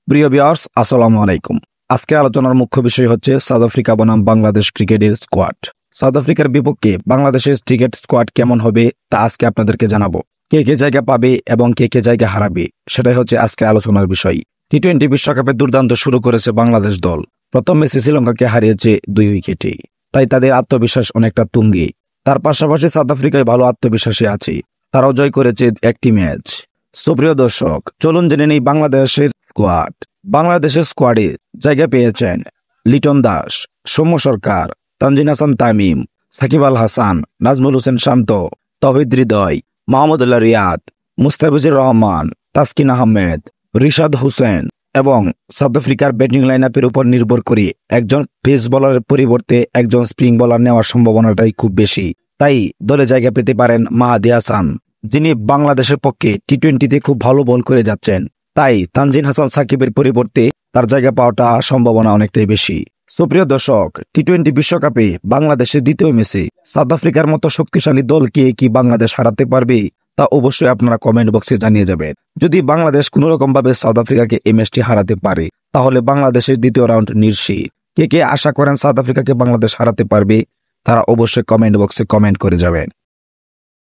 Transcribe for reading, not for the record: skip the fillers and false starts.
প্রিয় ভিউয়ার্স, আসসালামু আলাইকুম। আজকের আলোচনার মুখ্য বিষয় হচ্ছে সাউথ আফ্রিকা বনাম বাংলাদেশ ক্রিকেটের স্কোয়াড। সাউথ আফ্রিকার বিপক্ষে বাংলাদেশের ক্রিকেট স্কোয়াড কেমন হবে তা আজকে আপনাদেরকে জানাবো। কে কে জায়গা পাবে এবং কে কে জায়গা হারাবে সেটাই হচ্ছে আজকের আলোচনার বিষয়। টি-20 বিশ্বকাপে দুর্দান্ত শুরু করেছে বাংলাদেশ দল। প্রথম ম্যাচে শ্রীলঙ্কাকে হারিয়েছে 2 উইকেটে, তাই তাদের আত্মবিশ্বাস অনেকটা তুঙ্গে। তার পাশাপাশি সাউথ আফ্রিকায় ভালো আত্মবিশ্বাসী আছে, তারাও জয় করেছে একটি ম্যাচ। সুপ্রিয় দর্শক, চলুন জেনে নেই বাংলাদেশের স্কোয়াড। বাংলাদেশের স্কোয়াডে জায়গা পেয়েছেন লিটন দাস, সৌম্য সরকার, তানজিন হাসান তামিম, সাকিব আল হাসান, নাজমুল হোসেন শান্ত, তৌহিদ হৃদয়, মাহমুদুল্লাহ রিয়াদ, মুস্তাফিজুর রহমান, তাসকিন আহমেদ, রিশাদ হোসেন এবং সাউথ আফ্রিকার ব্যাটিং লাইনআপের উপর নির্ভর করে একজন পেস বোলারের পরিবর্তে একজন স্পিন বোলার নেওয়ার সম্ভাবনাটাই খুব বেশি। তাই দলে জায়গা পেতে পারেন মাহাদি হাসান, যিনি বাংলাদেশের পক্ষে টি-20তে খুব ভালো বল করে যাচ্ছেন। তাই তানজিন হাসান সাকিবের পরিবর্তে তার জায়গা পাওয়াটা সম্ভাবনা অনেকটাই বেশি। সুপ্রিয় দর্শক, টি-20 বিশ্বকাপে বাংলাদেশের দ্বিতীয় ম্যাচে সাউথ আফ্রিকার মতো শক্তিশালী দলকে কি বাংলাদেশ হারাতে পারবে তা অবশ্যই আপনারা কমেন্ট বক্সে জানিয়ে যাবেন। যদি বাংলাদেশ কোনো রকম ভাবে সাউথ আফ্রিকাকে এই ম্যাচটি হারাতে পারে তাহলে বাংলাদেশের দ্বিতীয় রাউন্ড নিশ্চিত। কে কে আশা করেন সাউথ আফ্রিকাকে বাংলাদেশ হারাতে পারবে তারা অবশ্যই কমেন্ট বক্সে কমেন্ট করে যাবেন।